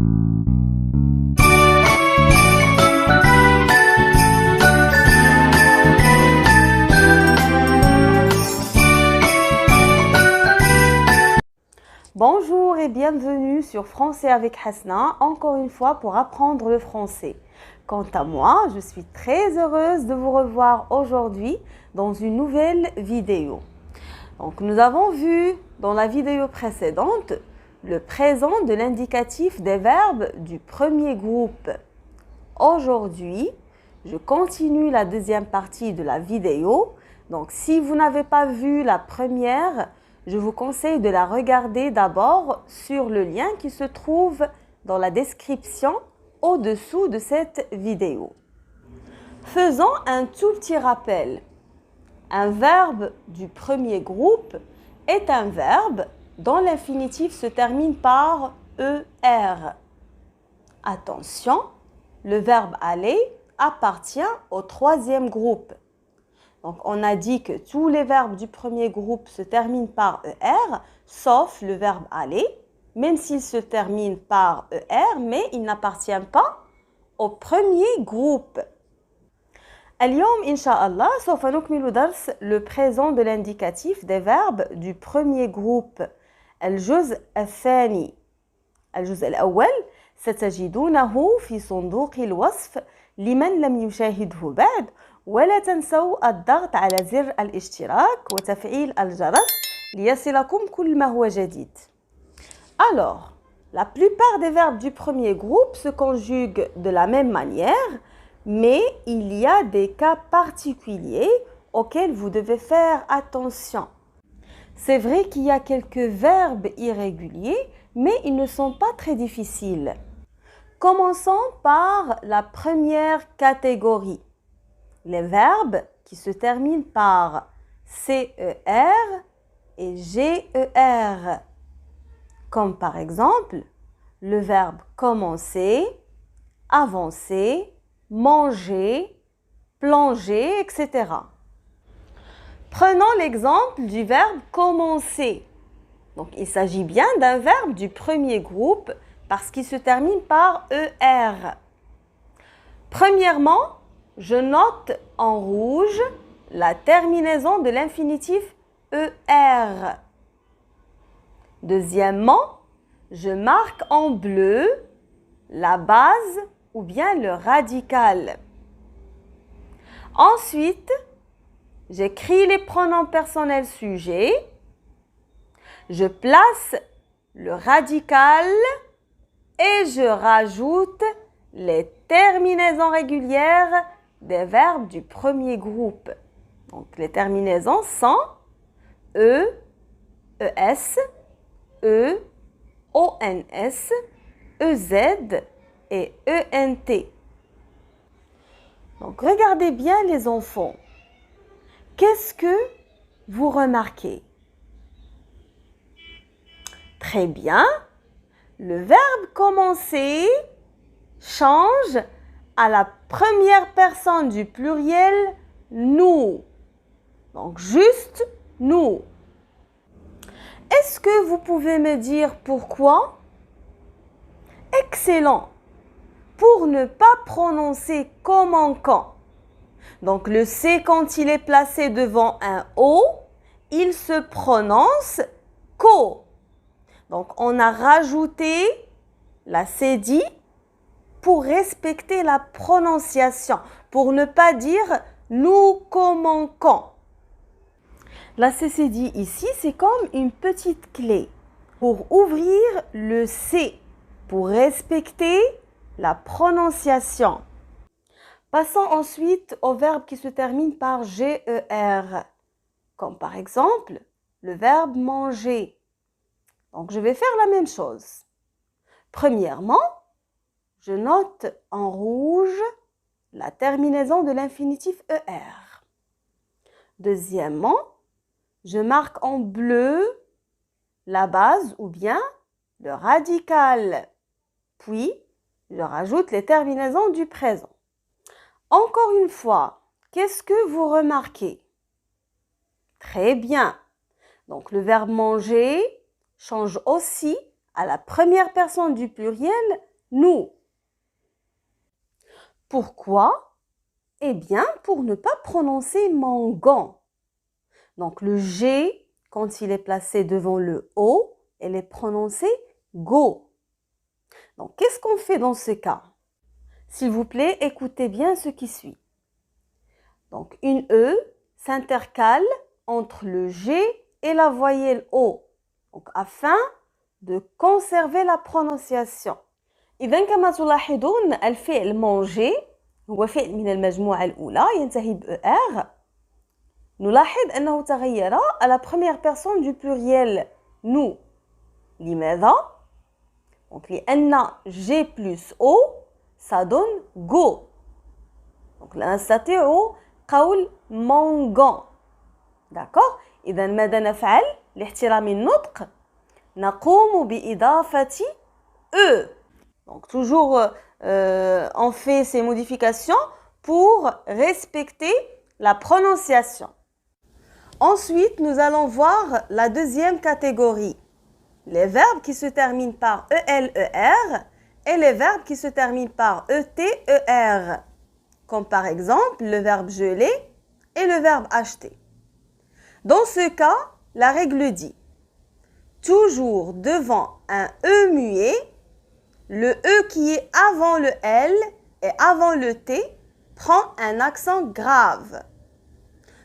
Bonjour et bienvenue sur Français avec Hasna, encore une fois pour apprendre le français. Quant à moi, je suis très heureuse de vous revoir aujourd'hui dans une nouvelle vidéo. Donc, nous avons vu dans la vidéo précédente le présent de l'indicatif des verbes du premier groupe. Aujourd'hui, je continue la deuxième partie de la vidéo. Donc, si vous n'avez pas vu la première, je vous conseille de la regarder d'abord sur le lien qui se trouve dans la description au-dessous de cette vidéo. Faisons un tout petit rappel. Un verbe du premier groupe est un verbe dont l'infinitif se termine par ER. Attention, le verbe aller appartient au troisième groupe. Donc, on a dit que tous les verbes du premier groupe se terminent par ER, sauf le verbe aller, même s'il se termine par ER, mais il n'appartient pas au premier groupe. اليوم إن شاء الله سوف نكمل درس le présent de l'indicatif des verbes du premier groupe. الجزء الثاني. الجزء الأول ستجدونه في صندوق الوصف لمن لم يشاهده بعد. ولا تنسوا الضغط على زر الاشتراك وتفعيل الجرس ليصلكم كل ما هو جديد. Alors, la plupart des verbes du premier groupe se conjuguent de la même manière, mais il y a des cas particuliers auxquels vous devez faire attention. C'est vrai qu'il y a quelques verbes irréguliers, mais ils ne sont pas très difficiles. Commençons par la première catégorie. Les verbes qui se terminent par CER et GER, comme par exemple le verbe commencer, avancer, manger, plonger, etc. Prenons l'exemple du verbe commencer. Donc, il s'agit bien d'un verbe du premier groupe parce qu'il se termine par ER. Premièrement, je note en rouge la terminaison de l'infinitif ER. Deuxièmement, je marque en bleu la base ou bien le radical. Ensuite, j'écris les pronoms personnels sujets. Je place le radical et je rajoute les terminaisons régulières des verbes du premier groupe. Donc, les terminaisons sont E, ES, E, ONS, EZ et ENT. Donc, regardez bien les enfants. Qu'est-ce que vous remarquez? Très bien. Le verbe commencer change à la première personne du pluriel nous. Donc, juste nous. Est-ce que vous pouvez me dire pourquoi? Excellent. Pour ne pas prononcer comme en quand. Donc, le C, quand il est placé devant un O, il se prononce co. Donc, on a rajouté la cédille pour respecter la prononciation, pour ne pas dire nous comment quand. La cédille ici, c'est comme une petite clé pour ouvrir le C, pour respecter la prononciation. Passons ensuite au verbe qui se termine par GER, comme par exemple le verbe manger. Donc, je vais faire la même chose. Premièrement, je note en rouge la terminaison de l'infinitif ER. Deuxièmement, je marque en bleu la base ou bien le radical. Puis, je rajoute les terminaisons du présent. Encore une fois, qu'est-ce que vous remarquez? Très bien. Donc, le verbe manger change aussi à la première personne du pluriel nous. Pourquoi? Eh bien, pour ne pas prononcer mangan. Donc, le G, quand il est placé devant le O, il est prononcé go. Donc, qu'est-ce qu'on fait dans ce cas? S'il vous plaît, écoutez bien ce qui suit. Donc, une E s'intercale entre le G et la voyelle O. Donc, afin de conserver la prononciation. إذا كما تلاحظون الفعل manger هو فعل من المجموعة الأولى ينتهي ب ER. نلاحظ أنه تغير à la première personne du pluriel nous. لماذا؟ Donc, لأن G plus O ça donne go. Donc, لا نستطيع قول mangan. D'accord? إذا ماذا نفعل لاحترام النطق؟ نقوم بإضافة E. Donc, toujours, on fait ces modifications pour respecter la prononciation. Ensuite, nous allons voir la deuxième catégorie. Les verbes qui se terminent par EL-ER et les verbes qui se terminent par ET-ER. Comme par exemple le verbe geler et le verbe acheter. Dans ce cas, la règle dit toujours devant un E muet, le E qui est avant le L et avant le T prend un accent grave.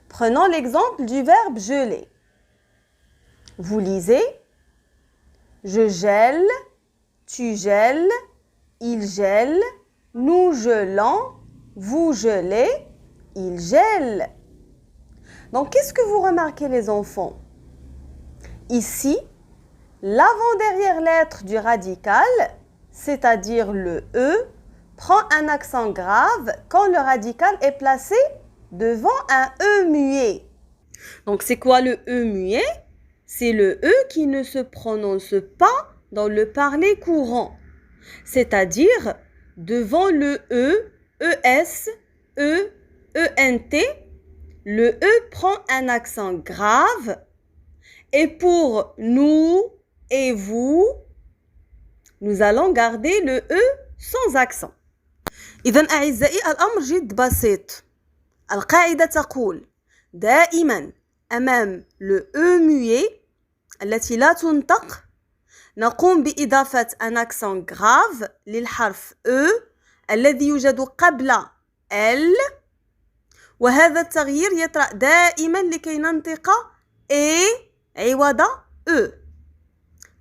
Prenons l'exemple du verbe geler. Vous lisez je gèle, tu gèles, il gèle, nous gelons, vous gelez, il gèle. Donc, qu'est-ce que vous remarquez les enfants? Ici, l'avant-dernière lettre du radical, c'est-à-dire le E, prend un accent grave quand le radical est placé devant un E muet. Donc, c'est quoi le E muet? C'est le E qui ne se prononce pas dans le parler courant. C'est-à-dire, devant le E, ES, E, ENT, le E prend un accent grave. Et pour nous et vous, nous allons garder le E sans accent. إذن أعزائي الأمر جد بسيط. القاعدة تقول دائما أمام le E muet التي لا تنطق نقوم بإضافة un accent grave للحرف E الذي يوجد قبل L وهذا التغيير يطرأ دائما لكي ننطق E عوض E.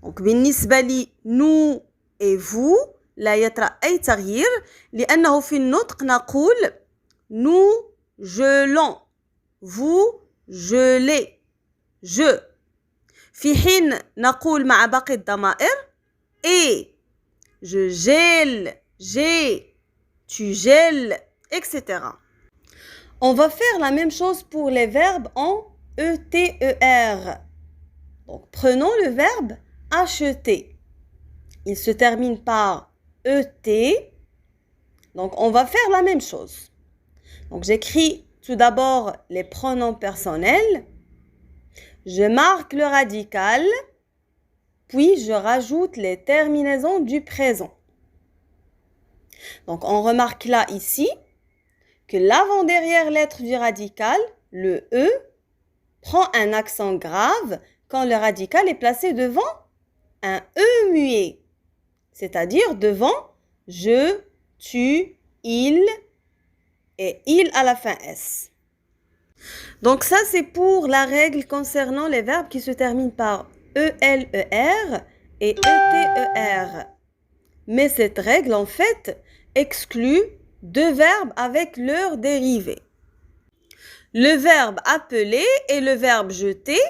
Donc بالنسبة لي nous et vous لا يطرأ أي تغيير لأنه في النطق نقول nous gelons, vous gelez, je. في حين نقول مع باقي الضمائر et je gèle, j'ai, tu gèles, etc. On va faire la même chose pour les verbes en ETER. Donc, prenons le verbe acheter. Il se termine par ET. Donc, on va faire la même chose. Donc, j'écris tout d'abord les pronoms personnels. Je marque le radical, puis je rajoute les terminaisons du présent. Donc, on remarque là, ici, que l'avant-dernière lettre du radical, le E, prend un accent grave quand le radical est placé devant un E muet, c'est-à-dire devant je, tu, il et il à la fin S. Donc ça, c'est pour la règle concernant les verbes qui se terminent par ELER et ETER. Mais cette règle, en fait, exclut deux verbes avec leur dérivé. Le verbe appeler et le verbe jeter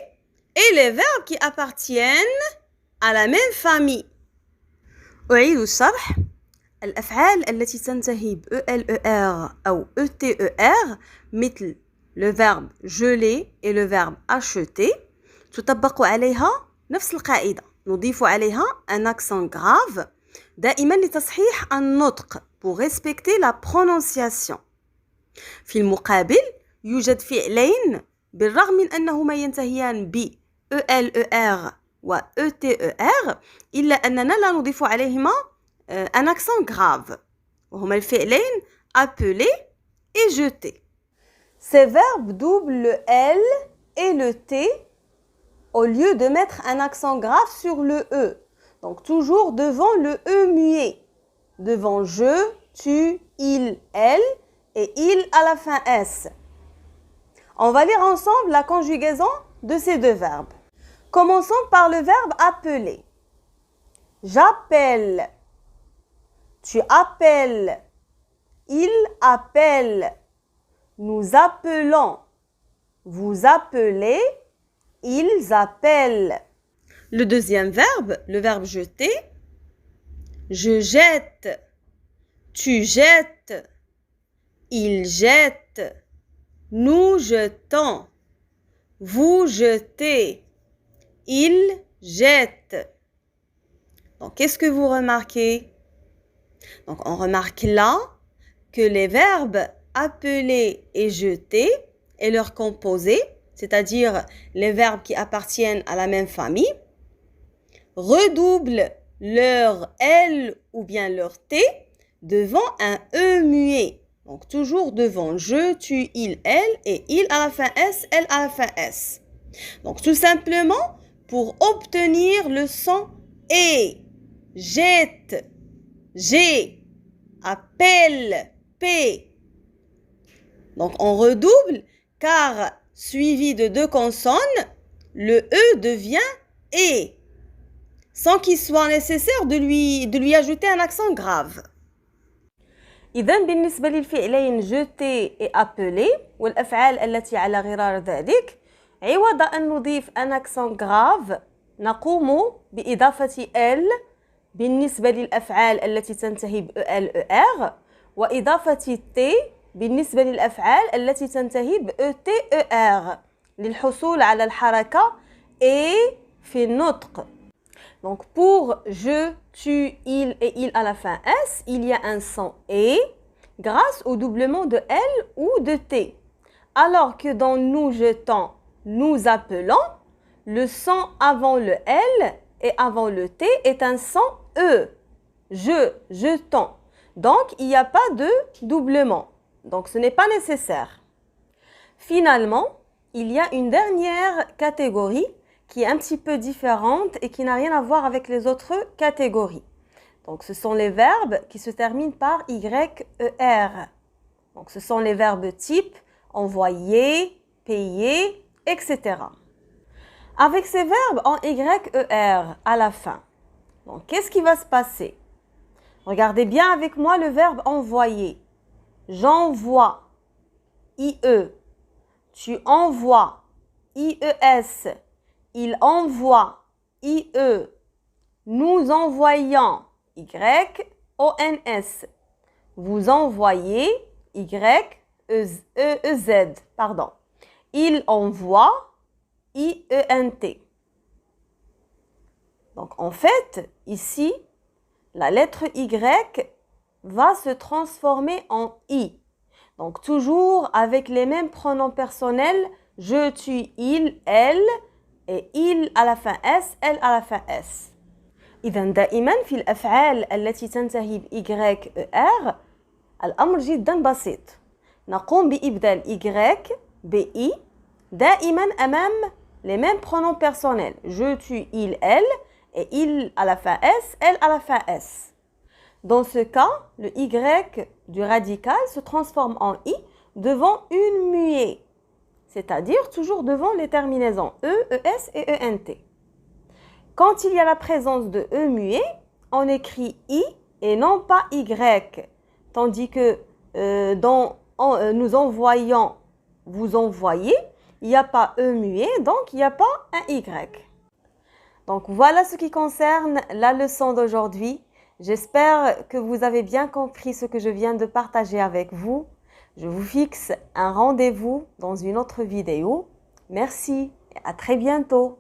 et les verbes qui appartiennent à la même famille. أعيد الشرح. الأفعال التي تنتهي ب ELER أو ETER مثل le verbe geler et le verbe acheter تطبق عليها نفس القاعدة. نضيف عليها un accent grave دائما لتصحيح النطق pour respecter la prononciation. في المقابل يوجد فعلين بالرغم من أنهما ينتهيان ب ELER و ETER إلا أننا لا نضيف عليهما un accent grave. وهما الفعلين appeler et jeter. Ces verbes doublent le L et le T au lieu de mettre un accent grave sur le E. Donc toujours devant le E muet. Devant je, tu, il, elle et il à la fin S. On va lire ensemble la conjugaison de ces deux verbes. Commençons par le verbe appeler. J'appelle. Tu appelles. Il appelle. Nous appelons. Vous appelez. Ils appellent. Le deuxième verbe, le verbe jeter. Je jette. Tu jettes. Il jette. Nous jetons. Vous jetez. Il jette. Donc, qu'est-ce que vous remarquez? Donc, on remarque là que les verbes appeler et jeter et leur composé, c'est-à-dire les verbes qui appartiennent à la même famille, redoublent leur L ou bien leur T devant un E muet. Donc, toujours devant je, tu, il, elle et il à la fin S, elle à la fin S. Donc, tout simplement pour obtenir le son E. Jette, G, appelle, P. Donc, on redouble car suivi de deux consonnes, le E devient E, sans qu'il soit nécessaire de lui ajouter un accent grave. إذا بالنسبة للفعلين jeter et appeler والأفعال التي على غرار ذلك عوض أن نضيف un accent grave نقوم بإضافة L بالنسبة للأفعال التي تنتهي ب EL ER وإضافة T بالنسبة للأفعال التي تنتهي ب ET ER للحصول على الحركة et في النطق. Donc pour je, tu, il et il à la fin S, il y a un son E grâce au doublement de L ou de T. Alors que dans nous jetons, nous appelons, le son avant le L et avant le T est un son E. Je, jetons. Donc il n'y a pas de doublement. Donc ce n'est pas nécessaire. Finalement, il y a une dernière catégorie qui est un petit peu différente et qui n'a rien à voir avec les autres catégories. Donc, ce sont les verbes qui se terminent par YER. Donc, ce sont les verbes type envoyer, payer, etc. Avec ces verbes en YER à la fin, donc qu'est-ce qui va se passer? Regardez bien avec moi le verbe envoyer. J'envoie, IE. Tu envoies, IES. Il envoie, IE. Nous envoyons, YONS. Vous envoyez, YEZ. Pardon. Il envoie, IENT. Donc en fait, ici, la lettre Y va se transformer en I. Donc toujours avec les mêmes pronoms personnels, je, tu, il, elle. et il à la fin S, elle à la fin S. إذا دائما في الأفعال التي تنتهي ب YER الأمر جدا بسيط. نقوم بإبدال Y ب I دائما أمام les mêmes pronoms personnels. Je, tu, il, elle et il à la fin S, elle à la fin S. Dans ce cas, le Y du radical se transforme en I devant une muette. C'est-à-dire toujours devant les terminaisons E, ES et ENT. Quand il y a la présence de E muet, on écrit I et non pas Y. Tandis que dans nous envoyons, vous envoyez, il n'y a pas E muet, donc il n'y a pas un Y. Donc voilà ce qui concerne la leçon d'aujourd'hui. J'espère que vous avez bien compris ce que je viens de partager avec vous. Je vous fixe un rendez-vous dans une autre vidéo. Merci et à très bientôt.